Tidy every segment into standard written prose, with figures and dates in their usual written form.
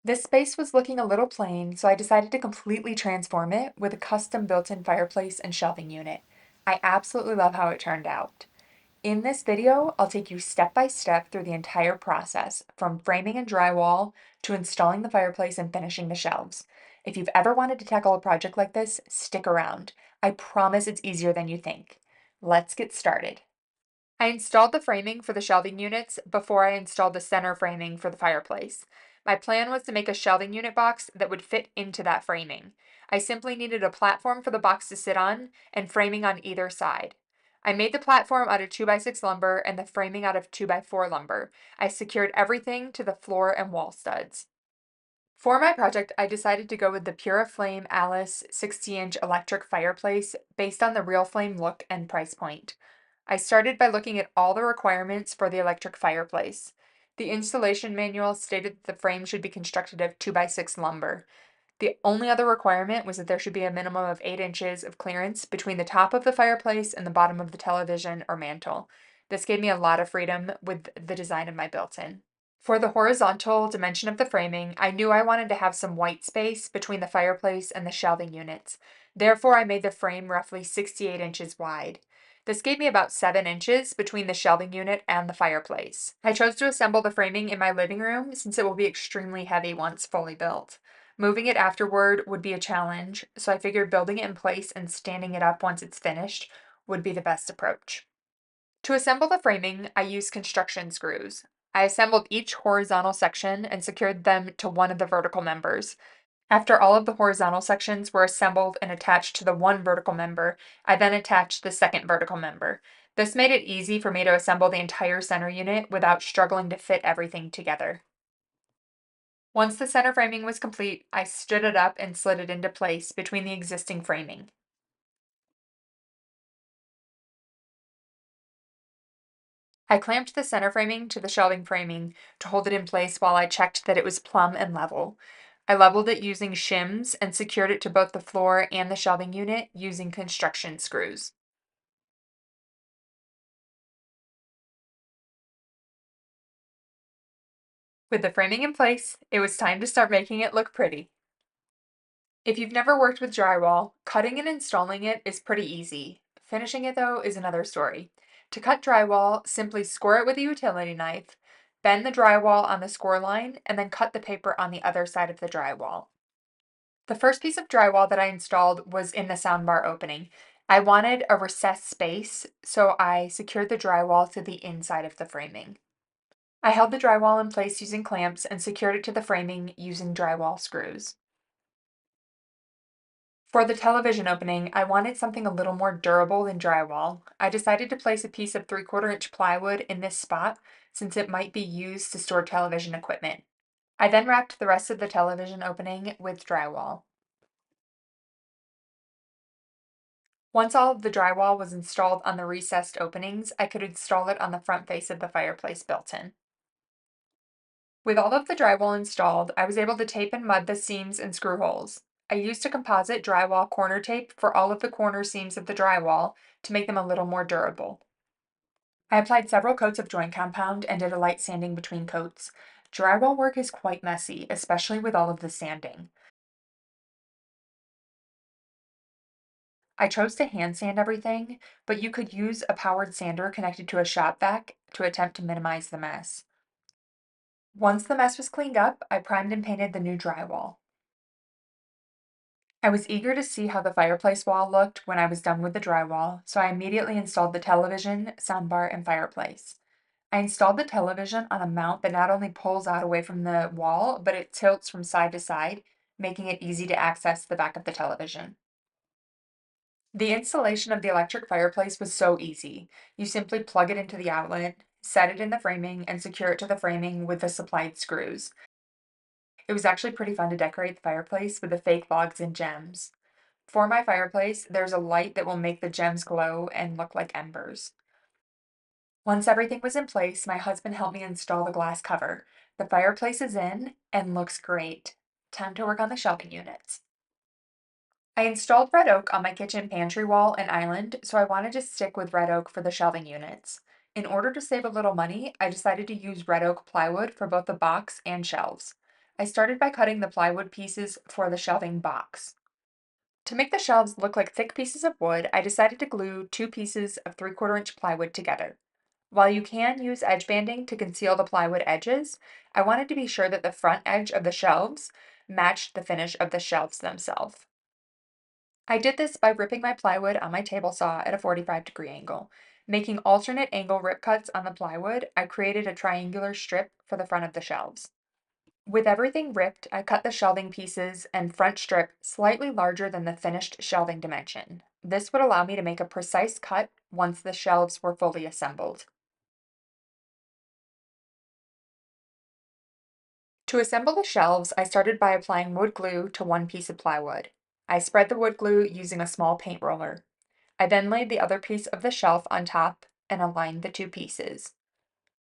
This space was looking a little plain, so I decided to completely transform it with a custom built-in fireplace and shelving unit. I absolutely love how it turned out. In this video, I'll take you step by step through the entire process, from framing and drywall to installing the fireplace and finishing the shelves. If you've ever wanted to tackle a project like this, stick around. I promise it's easier than you think. Let's get started. I installed the framing for the shelving units before I installed the center framing for the fireplace. My plan was to make a shelving unit box that would fit into that framing. I simply needed a platform for the box to sit on and framing on either side. I made the platform out of 2x6 lumber and the framing out of 2x4 lumber. I secured everything to the floor and wall studs. For my project, I decided to go with the PuraFlame Alice 60-inch electric fireplace based on the real flame look and price point. I started by looking at all the requirements for the electric fireplace. The installation manual stated that the frame should be constructed of 2x6 lumber. The only other requirement was that there should be a minimum of 8 inches of clearance between the top of the fireplace and the bottom of the television or mantle. This gave me a lot of freedom with the design of my built-in. For the horizontal dimension of the framing, I knew I wanted to have some white space between the fireplace and the shelving units. Therefore, I made the frame roughly 68 inches wide. This gave me about 7 inches between the shelving unit and the fireplace. I chose to assemble the framing in my living room since it will be extremely heavy once fully built. Moving it afterward would be a challenge, so I figured building it in place and standing it up once it's finished would be the best approach. To assemble the framing, I used construction screws. I assembled each horizontal section and secured them to one of the vertical members. After all of the horizontal sections were assembled and attached to the one vertical member, I then attached the second vertical member. This made it easy for me to assemble the entire center unit without struggling to fit everything together. Once the center framing was complete, I stood it up and slid it into place between the existing framing. I clamped the center framing to the shelving framing to hold it in place while I checked that it was plumb and level. I leveled it using shims and secured it to both the floor and the shelving unit using construction screws. With the framing in place, it was time to start making it look pretty. If you've never worked with drywall, cutting and installing it is pretty easy. Finishing it, though, is another story. To cut drywall, simply score it with a utility knife, bend the drywall on the score line, and then cut the paper on the other side of the drywall. The first piece of drywall that I installed was in the soundbar opening. I wanted a recessed space, so I secured the drywall to the inside of the framing. I held the drywall in place using clamps and secured it to the framing using drywall screws. For the television opening, I wanted something a little more durable than drywall. I decided to place a piece of 3/4 inch plywood in this spot since it might be used to store television equipment. I then wrapped the rest of the television opening with drywall. Once all of the drywall was installed on the recessed openings, I could install it on the front face of the fireplace built in. With all of the drywall installed, I was able to tape and mud the seams and screw holes. I used a composite drywall corner tape for all of the corner seams of the drywall to make them a little more durable. I applied several coats of joint compound and did a light sanding between coats. Drywall work is quite messy, especially with all of the sanding. I chose to hand sand everything, but you could use a powered sander connected to a shop vac to attempt to minimize the mess. Once the mess was cleaned up, I primed and painted the new drywall. I was eager to see how the fireplace wall looked when I was done with the drywall, so I immediately installed the television, soundbar, and fireplace. I installed the television on a mount that not only pulls out away from the wall, but it tilts from side to side, making it easy to access the back of the television. The installation of the electric fireplace was so easy. You simply plug it into the outlet, set it in the framing, and secure it to the framing with the supplied screws. It was actually pretty fun to decorate the fireplace with the fake logs and gems. For my fireplace, there's a light that will make the gems glow and look like embers. Once everything was in place, my husband helped me install the glass cover. The fireplace is in and looks great. Time to work on the shelving units. I installed red oak on my kitchen pantry wall and island, so I wanted to stick with red oak for the shelving units. In order to save a little money, I decided to use red oak plywood for both the box and shelves. I started by cutting the plywood pieces for the shelving box. To make the shelves look like thick pieces of wood, I decided to glue 2 pieces of 3/4 inch plywood together. While you can use edge banding to conceal the plywood edges, I wanted to be sure that the front edge of the shelves matched the finish of the shelves themselves. I did this by ripping my plywood on my table saw at a 45-degree angle. Making alternate angle rip cuts on the plywood, I created a triangular strip for the front of the shelves. With everything ripped, I cut the shelving pieces and front strip slightly larger than the finished shelving dimension. This would allow me to make a precise cut once the shelves were fully assembled. To assemble the shelves, I started by applying wood glue to one piece of plywood. I spread the wood glue using a small paint roller. I then laid the other piece of the shelf on top and aligned the 2 pieces.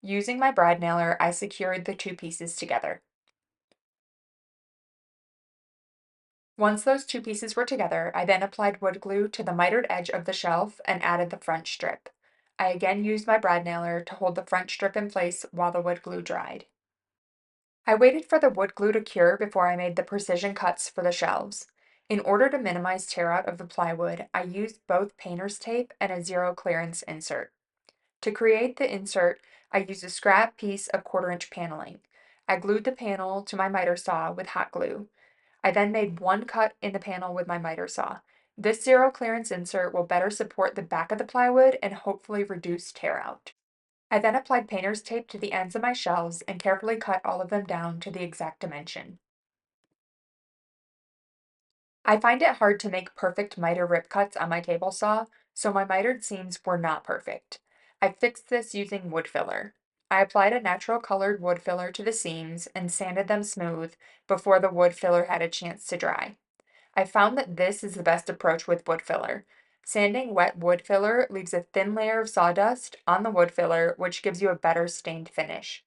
Using my brad nailer, I secured the 2 pieces together. Once those 2 pieces were together, I then applied wood glue to the mitered edge of the shelf and added the front strip. I again used my brad nailer to hold the front strip in place while the wood glue dried. I waited for the wood glue to cure before I made the precision cuts for the shelves. In order to minimize tear out of the plywood, I used both painter's tape and a zero clearance insert. To create the insert, I used a scrap piece of 1/4 inch paneling. I glued the panel to my miter saw with hot glue. I then made one cut in the panel with my miter saw. This zero clearance insert will better support the back of the plywood and hopefully reduce tear out. I then applied painter's tape to the ends of my shelves and carefully cut all of them down to the exact dimension. I find it hard to make perfect miter rip cuts on my table saw, so my mitered seams were not perfect. I fixed this using wood filler. I applied a natural colored wood filler to the seams and sanded them smooth before the wood filler had a chance to dry. I found that this is the best approach with wood filler. Sanding wet wood filler leaves a thin layer of sawdust on the wood filler, which gives you a better stained finish.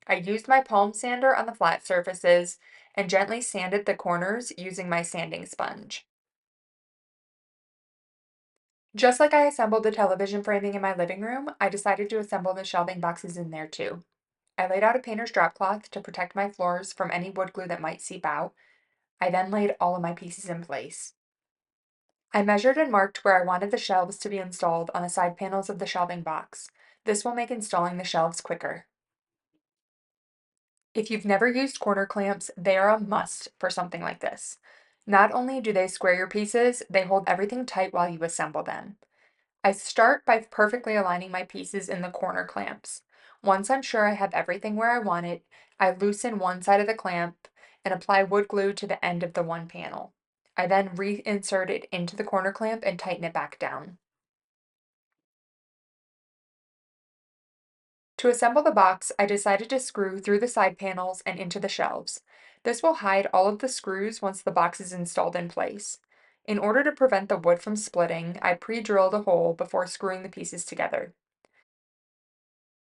I used my palm sander on the flat surfaces and gently sanded the corners using my sanding sponge. Just like I assembled the television framing in my living room, I decided to assemble the shelving boxes in there too. I laid out a painter's drop cloth to protect my floors from any wood glue that might seep out. I then laid all of my pieces in place. I measured and marked where I wanted the shelves to be installed on the side panels of the shelving box. This will make installing the shelves quicker. If you've never used corner clamps, they are a must for something like this. Not only do they square your pieces, they hold everything tight while you assemble them. I start by perfectly aligning my pieces in the corner clamps. Once I'm sure I have everything where I want it, I loosen one side of the clamp and apply wood glue to the end of the one panel. I then reinsert it into the corner clamp and tighten it back down. To assemble the box, I decided to screw through the side panels and into the shelves. This will hide all of the screws once the box is installed in place. In order to prevent the wood from splitting, I pre-drilled a hole before screwing the pieces together.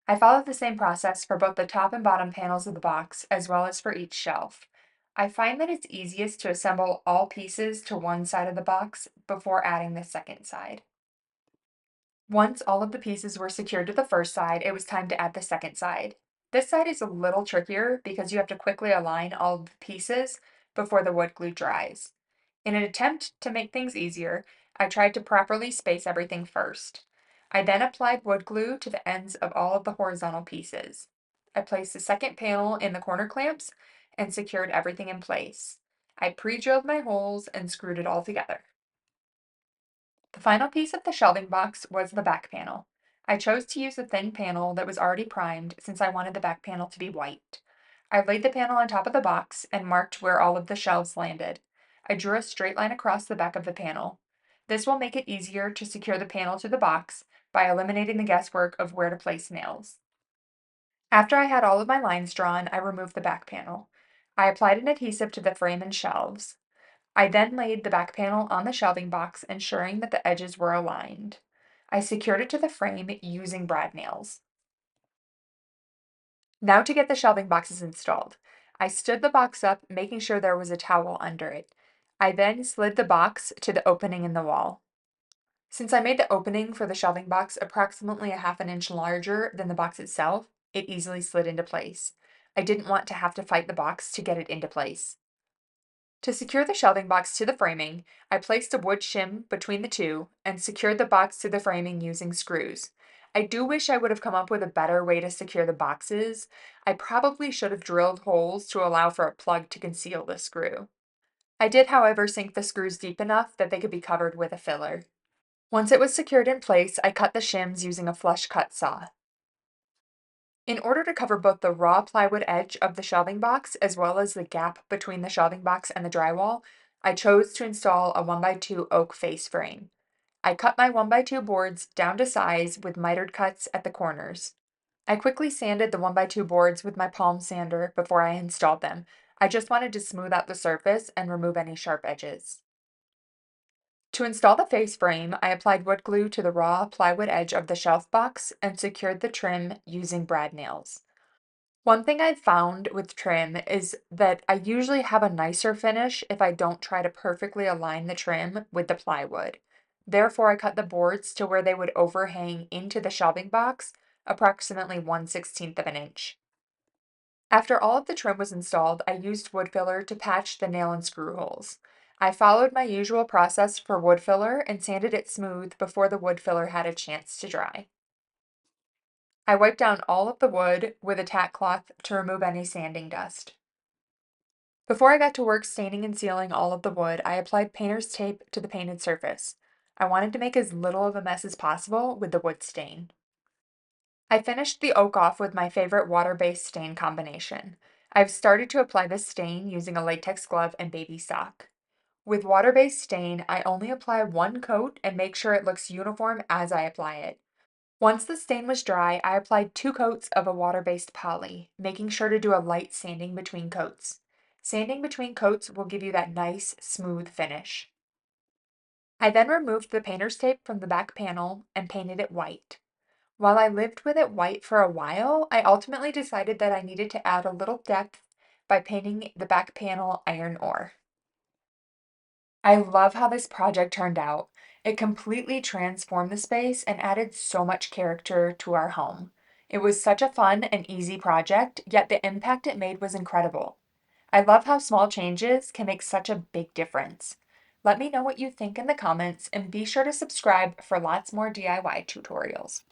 I followed the same process for both the top and bottom panels of the box, as well as for each shelf. I find that it's easiest to assemble all pieces to one side of the box before adding the second side. Once all of the pieces were secured to the first side, it was time to add the second side. This side is a little trickier because you have to quickly align all of the pieces before the wood glue dries. In an attempt to make things easier, I tried to properly space everything first. I then applied wood glue to the ends of all of the horizontal pieces. I placed the second panel in the corner clamps and secured everything in place. I pre-drilled my holes and screwed it all together. The final piece of the shelving box was the back panel. I chose to use a thin panel that was already primed since I wanted the back panel to be white. I laid the panel on top of the box and marked where all of the shelves landed. I drew a straight line across the back of the panel. This will make it easier to secure the panel to the box by eliminating the guesswork of where to place nails. After I had all of my lines drawn, I removed the back panel. I applied an adhesive to the frame and shelves. I then laid the back panel on the shelving box, ensuring that the edges were aligned. I secured it to the frame using brad nails. Now to get the shelving boxes installed. I stood the box up, making sure there was a towel under it. I then slid the box to the opening in the wall. Since I made the opening for the shelving box approximately a 1/2 inch larger than the box itself, it easily slid into place. I didn't want to have to fight the box to get it into place. To secure the shelving box to the framing, I placed a wood shim between the two and secured the box to the framing using screws. I do wish I would have come up with a better way to secure the boxes. I probably should have drilled holes to allow for a plug to conceal the screw. I did, however, sink the screws deep enough that they could be covered with a filler. Once it was secured in place, I cut the shims using a flush cut saw. In order to cover both the raw plywood edge of the shelving box as well as the gap between the shelving box and the drywall, I chose to install a 1x2 oak face frame. I cut my 1x2 boards down to size with mitered cuts at the corners. I quickly sanded the 1x2 boards with my palm sander before I installed them. I just wanted to smooth out the surface and remove any sharp edges. To install the face frame, I applied wood glue to the raw plywood edge of the shelf box and secured the trim using brad nails. One thing I've found with trim is that I usually have a nicer finish if I don't try to perfectly align the trim with the plywood. Therefore, I cut the boards to where they would overhang into the shelving box, approximately 1/16 of an inch. After all of the trim was installed, I used wood filler to patch the nail and screw holes. I followed my usual process for wood filler and sanded it smooth before the wood filler had a chance to dry. I wiped down all of the wood with a tack cloth to remove any sanding dust. Before I got to work staining and sealing all of the wood, I applied painter's tape to the painted surface. I wanted to make as little of a mess as possible with the wood stain. I finished the oak off with my favorite water-based stain combination. I've started to apply this stain using a latex glove and baby sock. With water-based stain, I only apply one coat and make sure it looks uniform as I apply it. Once the stain was dry, I applied 2 coats of a water-based poly, making sure to do a light sanding between coats. Sanding between coats will give you that nice, smooth finish. I then removed the painter's tape from the back panel and painted it white. While I lived with it white for a while, I ultimately decided that I needed to add a little depth by painting the back panel iron ore. I love how this project turned out. It completely transformed the space and added so much character to our home. It was such a fun and easy project, yet the impact it made was incredible. I love how small changes can make such a big difference. Let me know what you think in the comments and be sure to subscribe for lots more DIY tutorials.